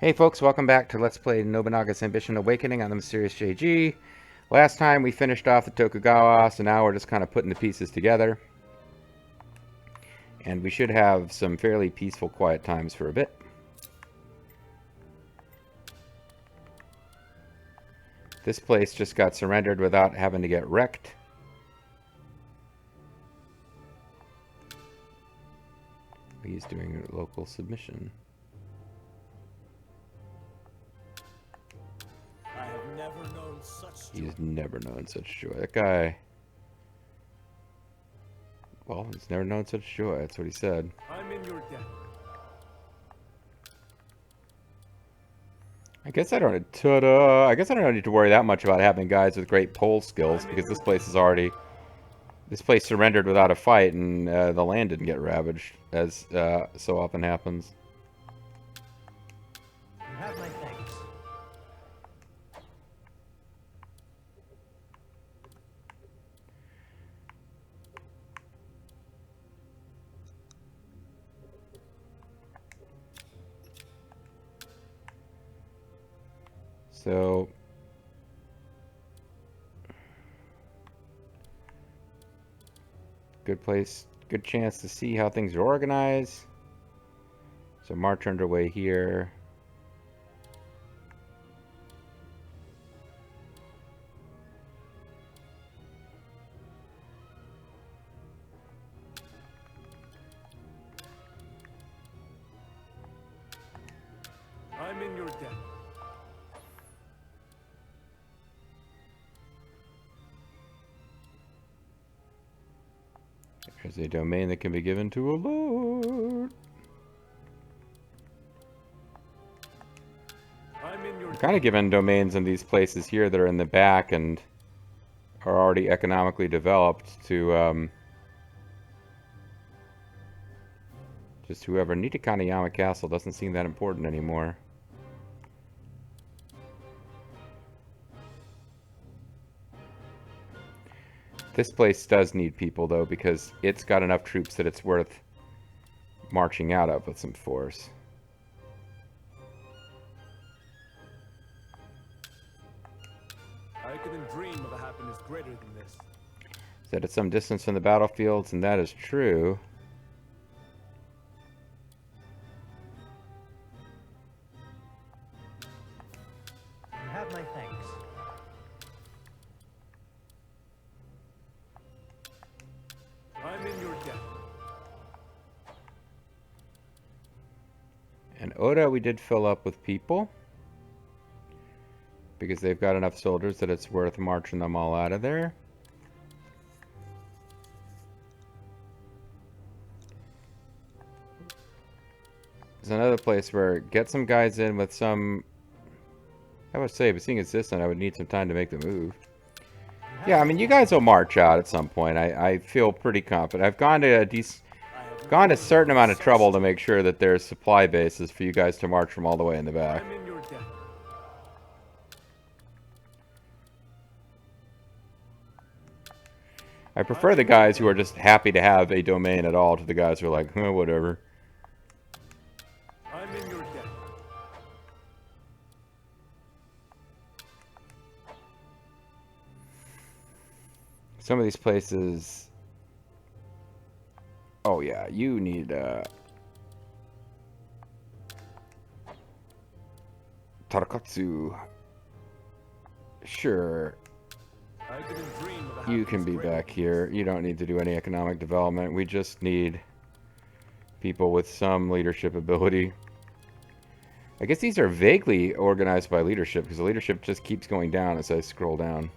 Hey folks, welcome back to Let's Play Nobunaga's Ambition Awakening on the Mysterious JG. Last time we finished off the Tokugawa, so now we're just kind of putting the pieces together. And we should have some fairly peaceful, quiet times for a bit. This place just got surrendered without having to get wrecked. He's doing a local submission. He's never known such joy. That guy... Well, he's never known such joy. That's what he said. I'm in your debt. I guess I don't... Ta-da! I guess I don't need to worry that much about having guys with great pole skills, because this place is already... This place surrendered without a fight, and the land didn't get ravaged, as so often happens. You have my thanks. So... Good place, good chance to see how things are organized. So march underway here. I'm in your debt. There's a domain that can be given to a lord. I'm kind of given domains in these places here that are in the back and are already economically developed to just whoever. Nitakaneyama Castle doesn't seem that important anymore. This place does need people, though, because it's got enough troops that it's worth marching out of with some force. I couldn't dream of a happiness greater than this. That it's some distance from the battlefields, and that is true. You have my thanks. I'm in your debt. And Oda, we did fill up with people, because they've got enough soldiers that it's worth marching them all out of there. There's another place where get some guys in with some... I would say, but seeing it's distant, I would need some time to make the move. Yeah, I mean, you guys will march out at some point. I feel pretty confident. I've gone to a certain amount of trouble to make sure that there's supply bases for you guys to march from all the way in the back. I'm in your debt. I prefer the guys who are just happy to have a domain at all to the guys who are like, huh, whatever. I'm in your debt. Some of these places... Oh yeah, you need, Tarakatsu. Sure. I couldn't dream of a You can happiness be greater back than here. You don't need to do any economic development. We just need people with some leadership ability. I guess these are vaguely organized by leadership, because the leadership just keeps going down as I scroll down.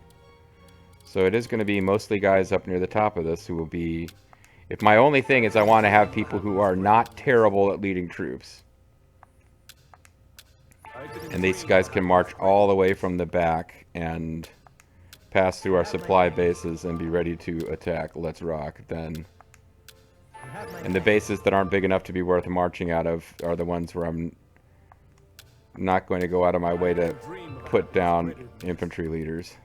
So it is going to be mostly guys up near the top of this who will be... If my only thing is I want to have people who are not terrible at leading troops. And these guys can march all the way from the back and pass through our supply bases and be ready to attack. Let's rock, then. And the bases that aren't big enough to be worth marching out of are the ones where I'm not going to go out of my way to put down infantry leaders.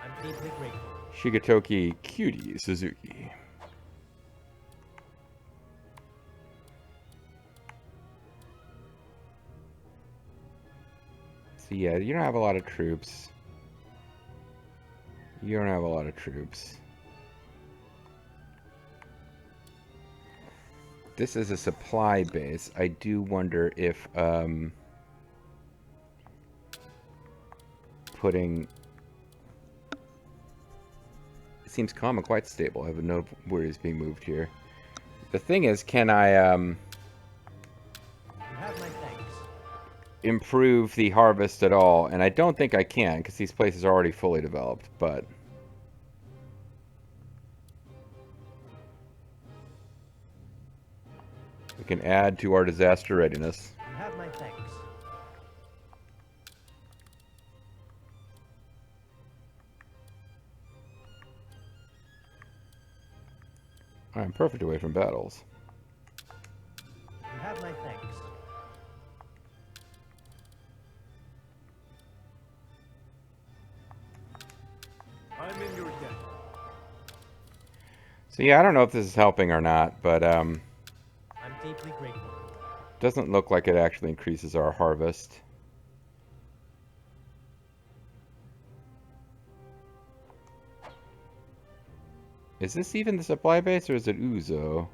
I'm deeply grateful. Shigetoki Cutie Suzuki. So yeah, you don't have a lot of troops. You don't have a lot of troops. This is a supply base. I do wonder if putting... It seems calm and quite stable. I have no worries being moved here. The thing is, can I You have my thanks. improve the harvest at all? And I don't think I can, because these places are already fully developed, but... we can add to our disaster readiness. You have my thanks. I'm perfect away from battles. You have my thanks. I'm in your debt. So yeah, I don't know if this is helping or not, but I'm deeply grateful. doesn't look like it actually increases our harvest. Is this even the supply base, or is it Uzo?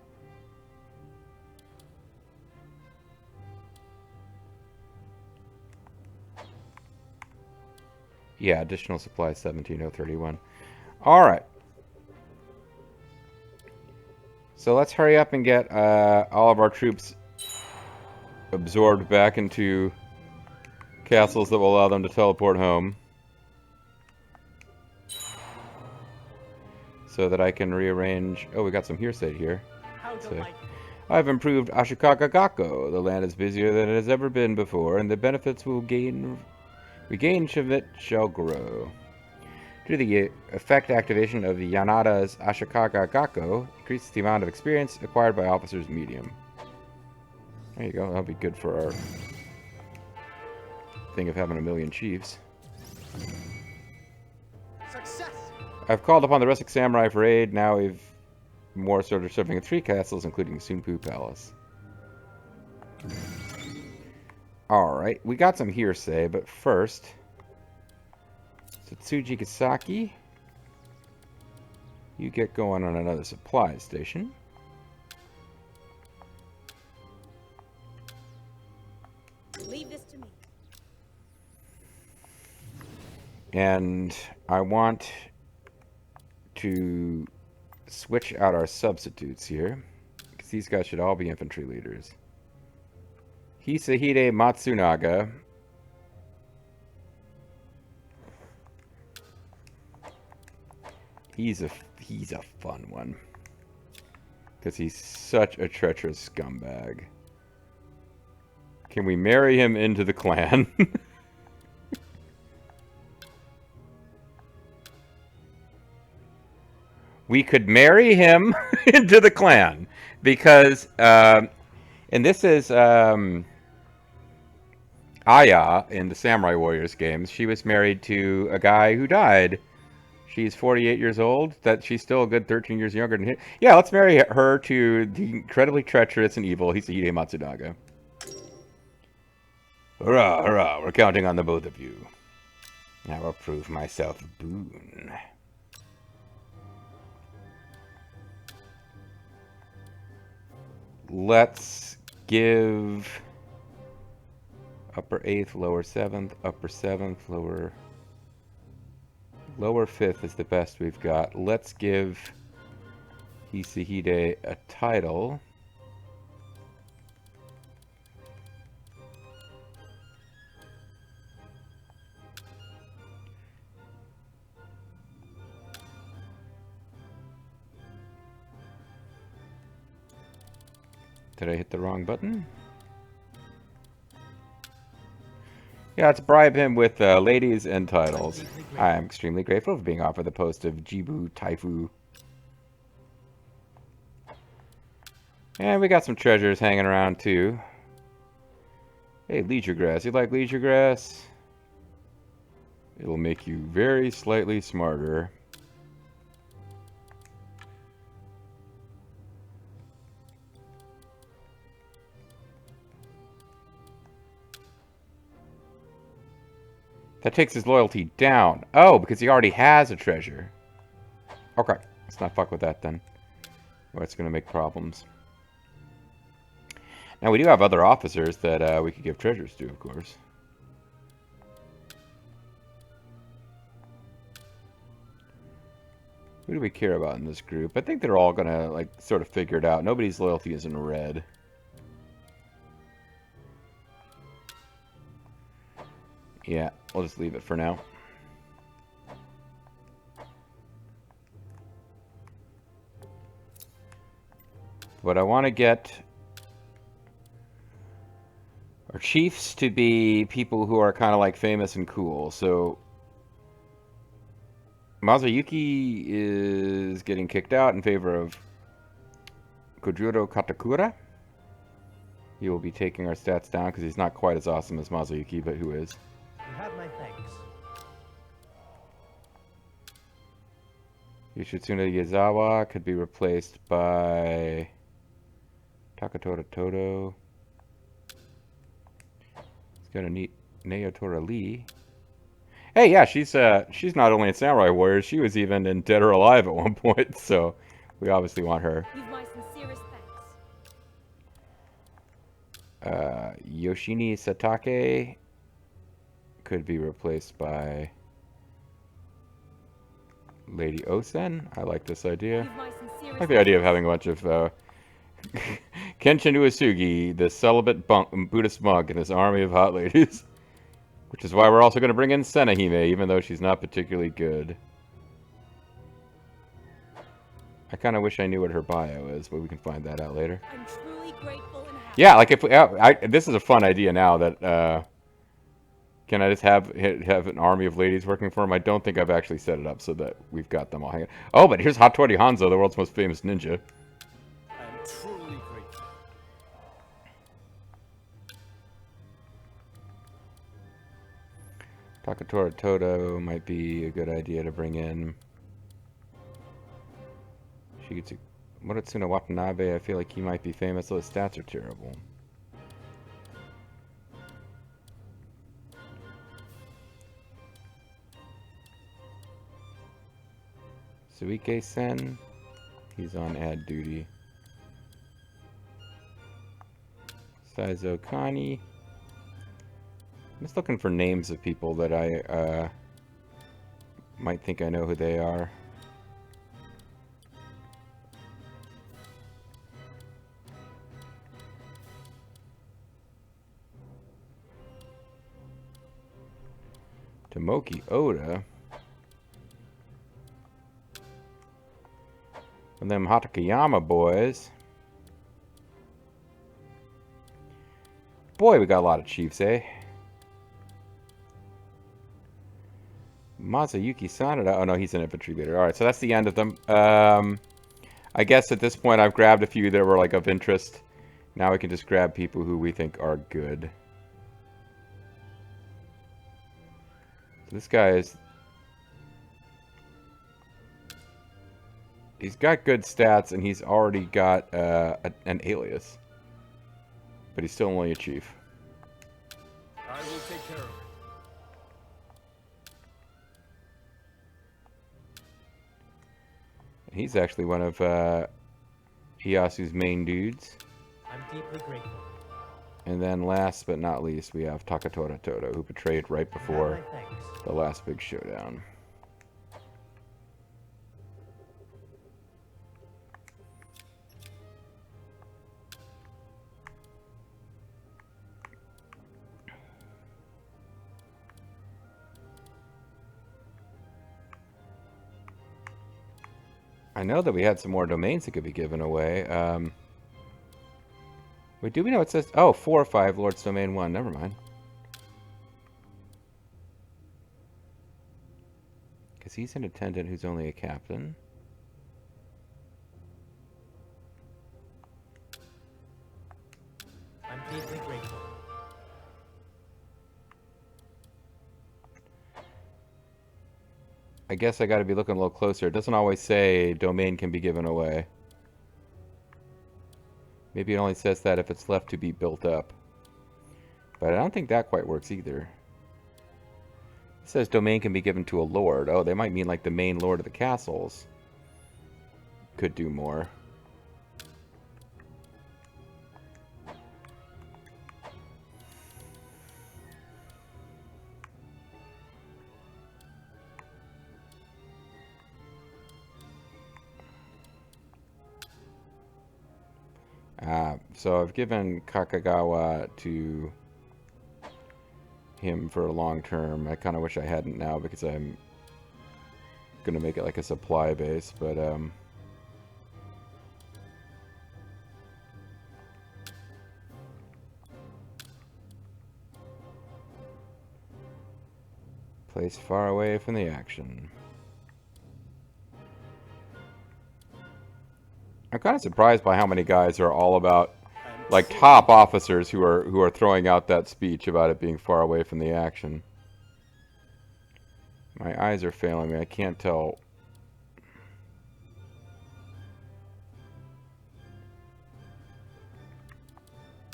Yeah, additional supply 17031. Alright. So let's hurry up and get all of our troops absorbed back into castles that will allow them to teleport home. So that I can rearrange... Oh, we got some hearsay here. How So, delightful. I've improved Ashikaga Gakko. The land is busier than it has ever been before, and the benefits we gain from it shall grow. Due to the effect activation of the Yanada's Ashikaga Gakko, increases the amount of experience acquired by officers medium. There you go, that'll be good for our thing of having 1,000,000 chiefs. Success! I've called upon the rustic samurai for aid. Now we've more sort of serving in 3 castles, including Sunpu Palace. Alright, we got some hearsay, but first... Satsuji Kisaki, you get going on another supply station. Leave this to me. And I want to switch out our substitutes here, because these guys should all be infantry leaders. Hisahide Matsunaga. He's a fun one, because he's such a treacherous scumbag. Can we marry him into the clan? We could marry him into the clan, because, and this is Aya in the Samurai Warriors games. She was married to a guy who died. She's 48 years old. That she's still a good 13 years younger than him. Yeah, let's marry her to the incredibly treacherous and evil Hisahide Matsunaga. Hurrah, hurrah, we're counting on the both of you. I will prove myself a boon. Let's give upper 8th, lower 7th, upper 7th, lower 5th is the best we've got. Let's give Hisahide a title. Did I hit the wrong button? Yeah, let's bribe him with ladies and titles. I am extremely grateful for being offered the post of Jibu Taifu. And we got some treasures hanging around too. Hey, leisure grass. You like leisure grass? It'll make you very slightly smarter. That takes his loyalty down. Oh, because he already has a treasure. Okay, let's not fuck with that then. Or it's going to make problems. Now, we do have other officers that we could give treasures to, of course. Who do we care about in this group? I think they're all going to, like, sort of figure it out. Nobody's loyalty is in red. Yeah, we'll just leave it for now. But I want to get our chiefs to be people who are kind of like famous and cool. So Mazayuki is getting kicked out in favor of Kojuro Katakura. He will be taking our stats down because he's not quite as awesome as Mazayuki, but who is? You have my thanks. Yoshitsune Yazawa could be replaced by Takatora Todo. He's got a neat Naotora Lee. Hey, yeah, she's not only in Samurai Warriors, she was even in Dead or Alive at one point, so we obviously want her. You've my sincerest thanks. Yoshini Satake could be replaced by Lady Osen. I like this idea. You've my sincerest I like the idea of having a bunch of Kenshin Uesugi, the celibate Buddhist monk, and his army of hot ladies. Which is why we're also going to bring in Senahime, even though she's not particularly good. I kind of wish I knew what her bio is, but we can find that out later. I'm truly grateful and happy. Yeah, like if we, this is a fun idea now that can I just have an army of ladies working for him? I don't think I've actually set it up so that we've got them all hanging. Oh, but here's Hattori Hanzo, the world's most famous ninja. I'm truly grateful. Takatora Todo might be a good idea to bring in. Muratsuna Watanabe, I feel like he might be famous, though his stats are terrible. Suike Sen, he's on ad duty. Saizo Kani. I'm just looking for names of people that I might think I know who they are. Tomoki Oda. And them Hatakayama boys. Boy, we got a lot of chiefs, eh? Masayuki Sanada. Oh no, he's an infantry leader. Alright, so that's the end of them. I guess at this point I've grabbed a few that were like of interest. Now we can just grab people who we think are good. So this guy is... He's got good stats and he's already got an alias. But he's still only a chief. I will take care of it. He's actually one of Iyasu's main dudes. I'm deeply grateful. And then last but not least, we have Takatora Todo, who betrayed right You have before my thanks. the last big showdown. I know that we had some more domains that could be given away. Wait, do we know it says... Oh, 4 or 5, Lord's Domain 1. Never mind. Because he's an attendant who's only a captain. I'm deeply grateful. I guess I got to be looking a little closer. It doesn't always say domain can be given away. Maybe it only says that if it's left to be built up. But I don't think that quite works either. It says domain can be given to a lord. Oh, they might mean like the main lord of the castles. Could do more. So I've given Kakagawa to him for a long term. I kind of wish I hadn't now because I'm gonna make it like a supply base, but place far away from the action. I'm kind of surprised by how many guys are all about like top officers who are throwing out that speech about it being far away from the action. My eyes are failing me. I can't tell.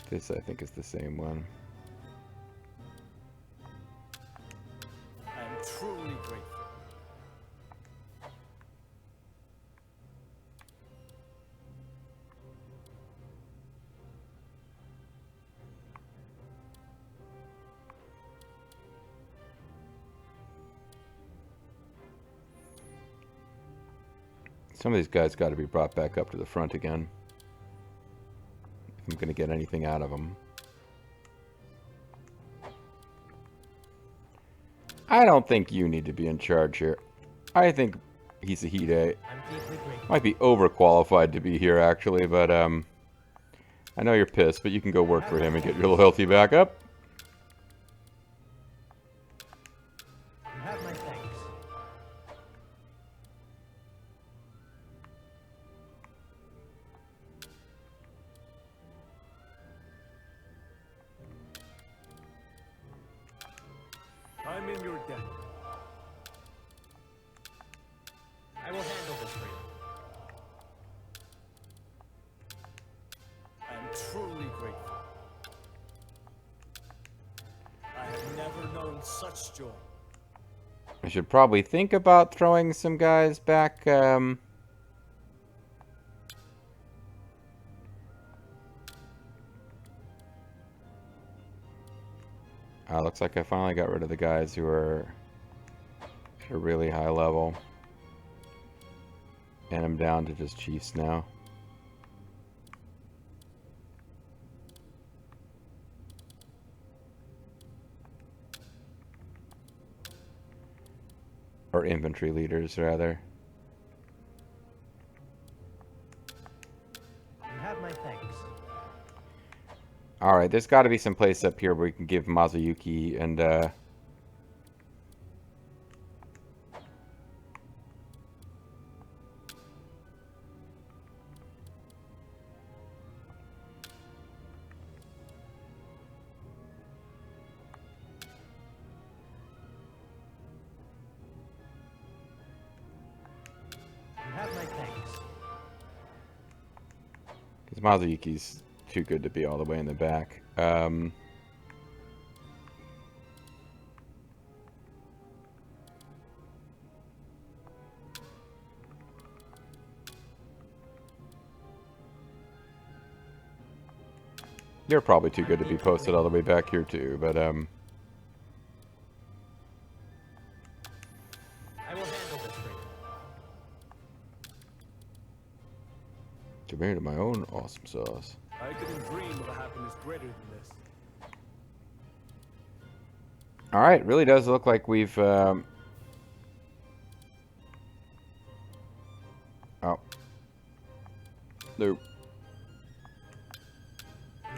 This I think is the same one. I'm truly grateful. Some of these guys got to be brought back up to the front again. If I'm going to get anything out of them. I don't think you need to be in charge here. I think Hisahide I'm deeply grateful. might be overqualified to be here, actually, but I know you're pissed, but you can go work for him and get your loyalty back up. You have my thanks. I'm in your debt. I will handle this for you. I'm truly grateful. I have never known such joy. I should probably think about throwing some guys back. Looks like I finally got rid of the guys who are at a really high level. And I'm down to just chiefs now. Or infantry leaders, rather. You have my thanks. Alright, there's got to be some place up here where we can give Mazuyuki and, You have my thanks. because Mazuyuki's too good to be all the way in the back. You're probably too good to be posted all the way back here too, but I will handle this for you. tomato my own awesome sauce. I couldn't dream of a happiness greater than this. Alright, really does look like we've, oh. Nope.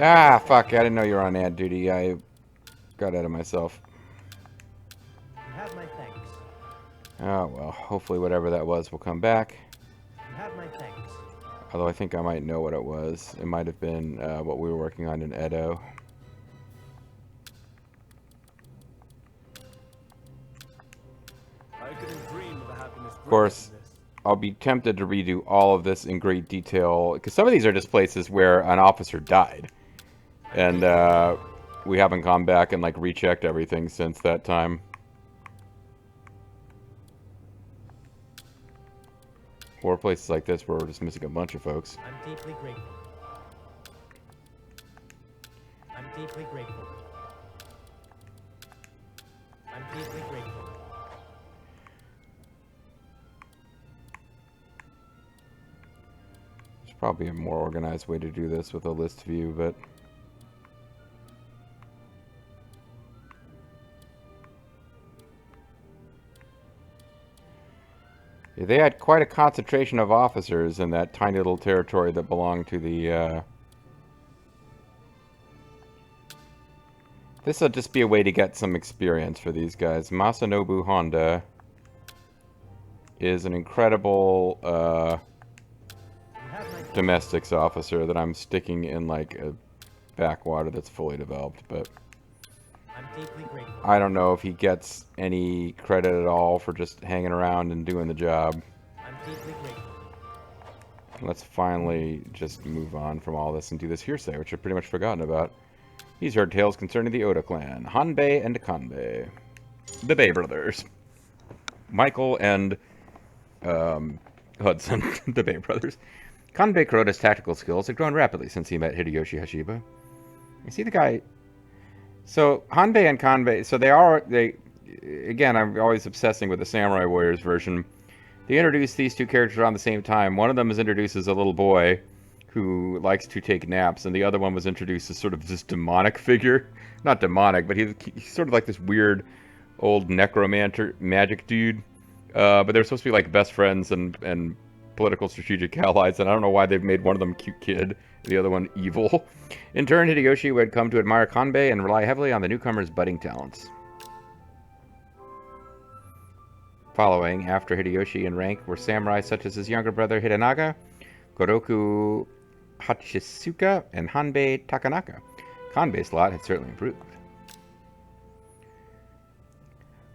Ah, fuck, I didn't know you were on ad duty. I got out of myself. You have my thanks. Oh, well, hopefully whatever that was will come back. You have my thanks. Although I think I might know what it was. It might have been what we were working on in Edo. I couldn't dream of a happiness greater course, than this. I'll be tempted to redo all of this in great detail, because some of these are just places where an officer died. And we haven't gone back and like rechecked everything since that time. Or places like this where we're just missing a bunch of folks. I'm deeply grateful. I'm deeply grateful. I'm deeply grateful. There's probably a more organized way to do this with a list view, but... Yeah, they had quite a concentration of officers in that tiny little territory that belonged to the, This will just be a way to get some experience for these guys. Masanobu Honda is an incredible, You have my thanks. domestics officer that I'm sticking in, like, a backwater that's fully developed, but... I'm deeply grateful. I don't know if he gets any credit at all for just hanging around and doing the job. I'm deeply grateful. Let's finally just move on from all this and do this hearsay, which I've pretty much forgotten about. He's heard tales concerning the Oda clan, Hanbei and Kanbei. The Bay brothers. Michael and Hudson, the Bay brothers. Kanbei Kuroda's tactical skills had grown rapidly since he met Hideyoshi Hashiba. You see the guy... So, Hanbei and Kanbei, so again, I'm always obsessing with the Samurai Warriors version. They introduced these two characters around the same time. One of them is introduced as a little boy who likes to take naps, and the other one was introduced as sort of this demonic figure. Not demonic, but he's sort of like this weird old necromancer magic dude. But they're supposed to be like best friends and political strategic allies, and I don't know why they've made one of them cute kid, the other one evil. In turn, Hideyoshi would come to admire Kanbei and rely heavily on the newcomer's budding talents. Following, after Hideyoshi in rank, were samurai such as his younger brother Hidenaga, Goroku Hachisuka, and Hanbei Takanaka. Kanbei's lot had certainly improved.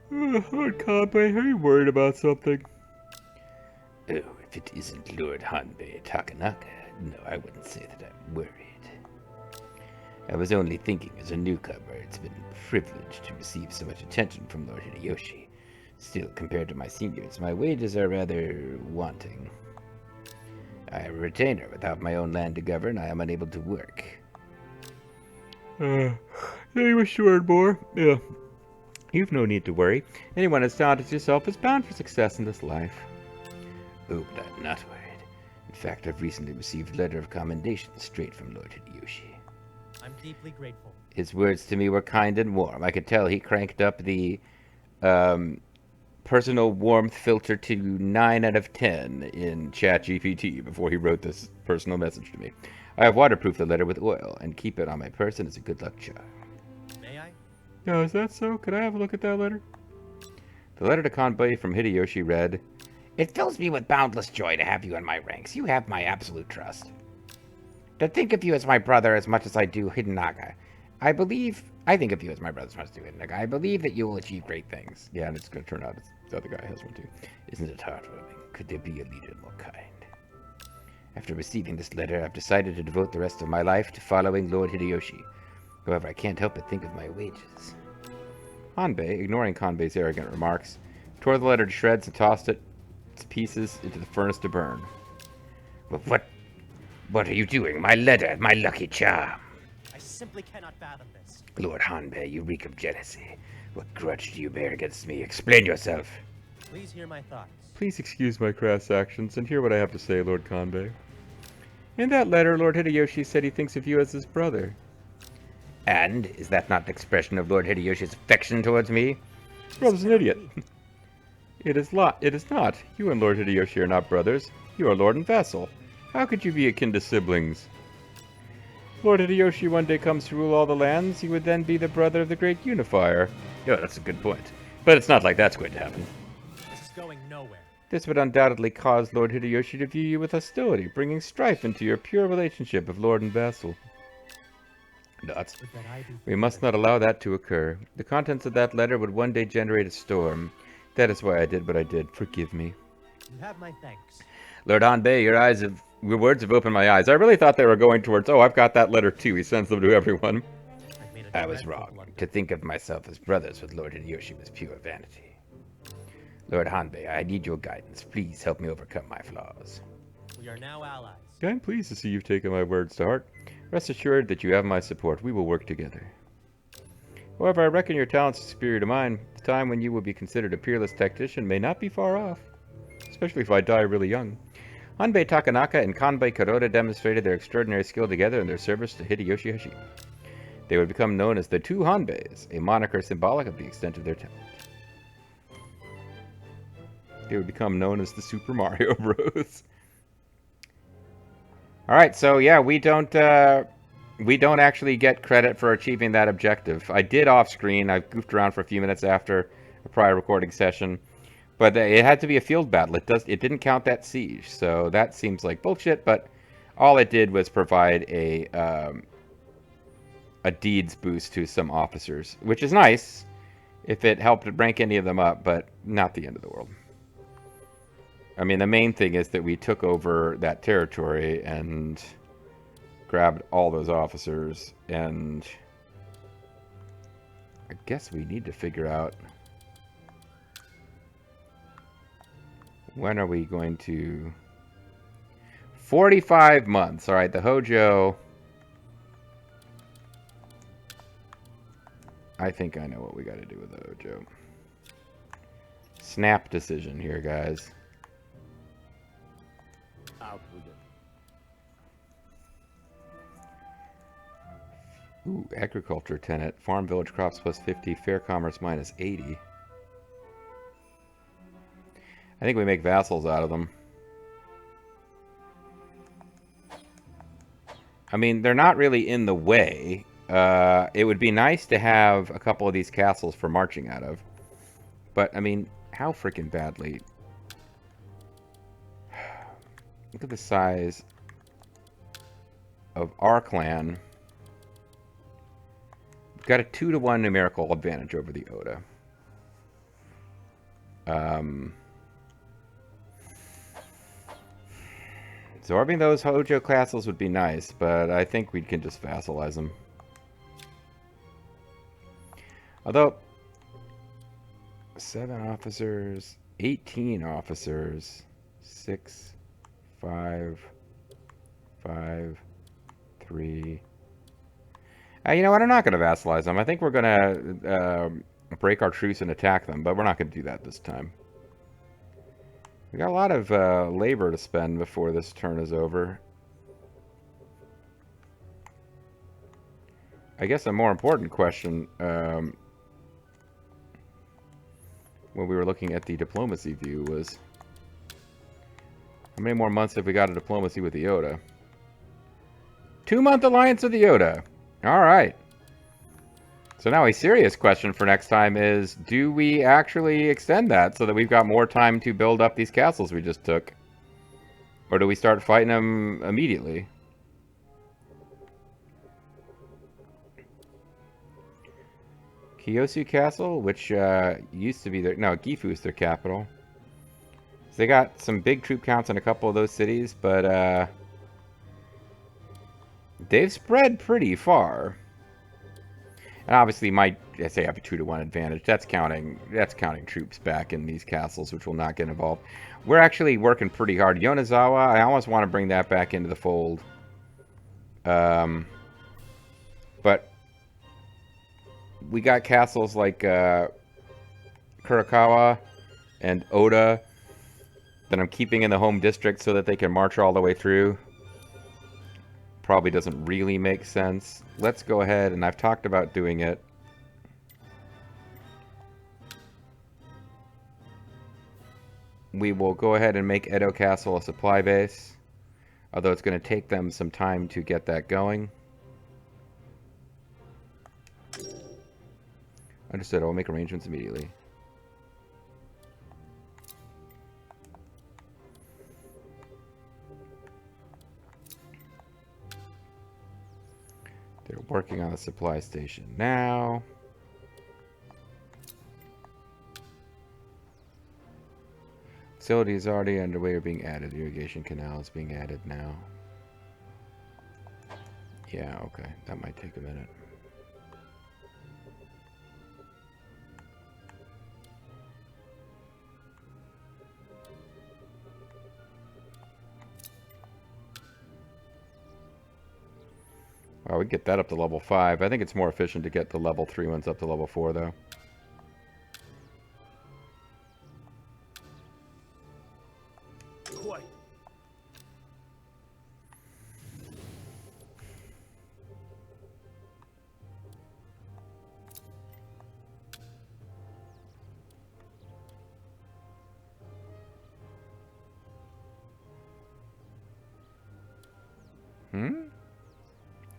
Lord Kanbei, are you worried about something? Oh, if it isn't Lord Hanbei Takanaka, no, I wouldn't say that I'm worried. I was only thinking as a newcomer, it's been a privilege to receive so much attention from Lord Hideyoshi. Still, compared to my seniors, my wages are rather wanting. I am a retainer. Without my own land to govern, I am unable to work. You wish to earn more? Yeah. You've no need to worry. Anyone as talented as yourself is bound for success in this life. Oh, but I'm not worried. In fact, I've recently received a letter of commendation straight from Lord Hideyoshi. I'm deeply grateful. His words to me were kind and warm. I could tell he cranked up the personal warmth filter to 9 out of 10 in ChatGPT before he wrote this personal message to me. I have waterproofed the letter with oil and keep it on my person as a good luck charm. May I? Oh, is that so? Could I have a look at that letter? The letter to Kanbei from Hideyoshi read, "It fills me with boundless joy to have you in my ranks. You have my absolute trust. To think of you as my brother as much as I do Hidenaga. I think of you as my brother as much as I do Hidenaga. I believe that you will achieve great things." Yeah, and it's going to turn out the other guy has one too. Isn't it heartwarming? Could there be a leader more kind? After receiving this letter, I've decided to devote the rest of my life to following Lord Hideyoshi. However, I can't help but think of my wages. Hanbei, ignoring Kanbei's arrogant remarks, tore the letter to shreds and tossed its pieces into the furnace to burn. But what are you doing? My letter, my lucky charm. I simply cannot fathom this. Lord Hanbei, you reek of jealousy. What grudge do you bear against me? Explain yourself. Please hear my thoughts. Please excuse my crass actions and hear what I have to say, Lord Kanbei. In that letter, Lord Hideyoshi said he thinks of you as his brother. And is that not an expression of Lord Hideyoshi's affection towards me? Brother's an idiot. It is not. You and Lord Hideyoshi are not brothers. You are lord and vassal. How could you be akin to siblings? Lord Hideyoshi one day comes to rule all the lands, you would then be the brother of the great unifier. Yeah, that's a good point. But it's not like that's going to happen. This is going nowhere. This would undoubtedly cause Lord Hideyoshi to view you with hostility, bringing strife into your pure relationship of lord and vassal. Nuts. Would that I be We must not allow that to occur. The contents of that letter would one day generate a storm. That is why I did what I did. Forgive me. You have my thanks. Lord Hanbei, your words have opened my eyes. I really thought they were going towards, oh, I've got that letter too. He sends them to everyone. I've made a I was dreadful wrong. blunder. To think of myself as brothers with Lord Hideyoshi was pure vanity. Lord Hanbei, I need your guidance. Please help me overcome my flaws. We are now allies. I'm pleased to see you've taken my words to heart. Rest assured that you have my support. We will work together. However, I reckon your talents are superior to mine. The time when you will be considered a peerless tactician may not be far off, especially if I die really young. Hanbei Takanaka and Kanbei Kuroda demonstrated their extraordinary skill together in their service to Hideyoshi Hashi. They would become known as the Two Hanbeis, a moniker symbolic of the extent of their talent. They would become known as the Super Mario Bros. Alright, so yeah, we don't actually get credit for achieving that objective. I did off screen. I goofed around for a few minutes after a prior recording session. But it had to be a field battle. It didn't count that siege, so that seems like bullshit. But all it did was provide a deeds boost to some officers, which is nice if it helped rank any of them up, but not the end of the world. I mean, the main thing is that we took over that territory and grabbed all those officers, and I guess we need to figure out when are we going to... 45 months. All right, the Hojo. I think I know what we got to do with the Hojo. Snap decision here, guys. Out with it. Ooh, agriculture tenant. Farm village crops plus 50. Fair commerce minus 80. I think we make vassals out of them. I mean, they're not really in the way. It would be nice to have a couple of these castles for marching out of. But, I mean, how freaking badly... Look at the size of our clan. We've got a 2-to-1 numerical advantage over the Oda. Absorbing those Hojo castles would be nice, but I think we can just vassalize them. Although, 7 officers, 18 officers, 6, 5, 5, 3. You know what? I'm not going to vassalize them. I think we're going to break our truce and attack them, but we're not going to do that this time. We got a lot of labor to spend before this turn is over. I guess a more important question, when we were looking at the diplomacy view, was how many more months have we got of diplomacy with the Oda? 2-month alliance with the Oda. All right. So now a serious question for next time is, do we actually extend that so that we've got more time to build up these castles we just took? Or do we start fighting them immediately? Kiyosu Castle, which used to be their... No, Gifu is their capital. So they got some big troop counts in a couple of those cities, but they've spread pretty far. And obviously, I say I have a 2-to-1 advantage. That's counting troops back in these castles, which will not get involved. We're actually working pretty hard. Yonezawa, I almost want to bring that back into the fold. But we got castles like Kurakawa and Oda that I'm keeping in the home district so that they can march all the way through. Probably doesn't really make sense. Let's go ahead, and I've talked about doing it. We will go ahead and make Edo Castle a supply base, although it's going to take them some time to get that going. Understood. I will make arrangements immediately. They're working on the supply station now. Facility is already underway or being added. Irrigation canal is being added now. Yeah, okay. That might take a minute. Oh, we get that up to level 5. I think it's more efficient to get the level 3 ones up to level 4, though. Quite.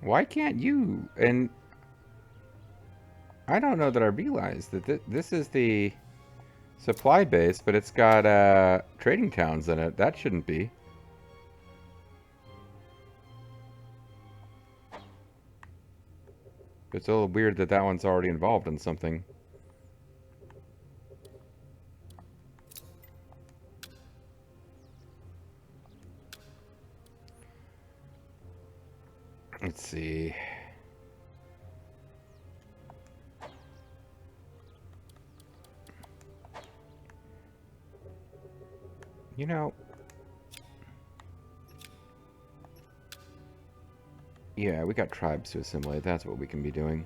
Why can't you? And I don't know that I realized that this is the supply base, but it's got trading towns in it. That shouldn't be. It's a little weird that that one's already involved in something. Let's see. You know, yeah, we got tribes to assimilate. That's what we can be doing.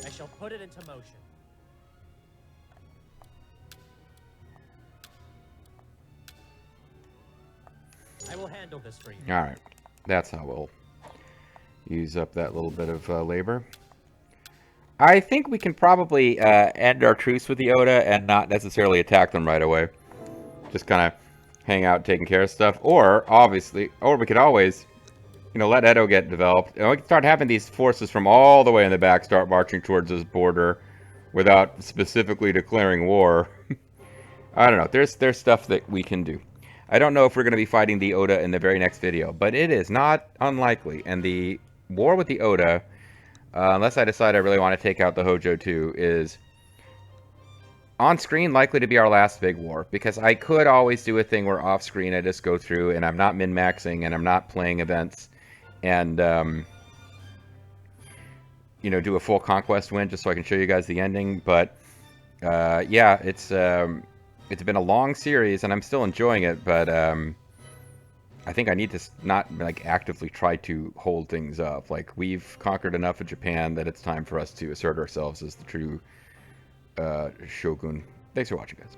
I shall put it into motion. I will handle this for you. All right, that's how we'll use up that little bit of labor. I think we can probably end our truce with the Oda and not necessarily attack them right away. Just kind of hang out taking care of stuff. Or, obviously, or we could always, you know, let Edo get developed. And we can start having these forces from all the way in the back start marching towards this border without specifically declaring war. I don't know. There's stuff that we can do. I don't know if we're going to be fighting the Oda in the very next video, but it is not unlikely. And the war with the Oda, unless I decide I really want to take out the Hojo too, is on screen likely to be our last big war. Because I could always do a thing where off screen I just go through and I'm not min-maxing and I'm not playing events and you know, do a full conquest win just so I can show you guys the ending. But yeah, it's been a long series and I'm still enjoying it, but I think I need to not like actively try to hold things up. Like, we've conquered enough of Japan that it's time for us to assert ourselves as the true shogun. Thanks for watching, guys.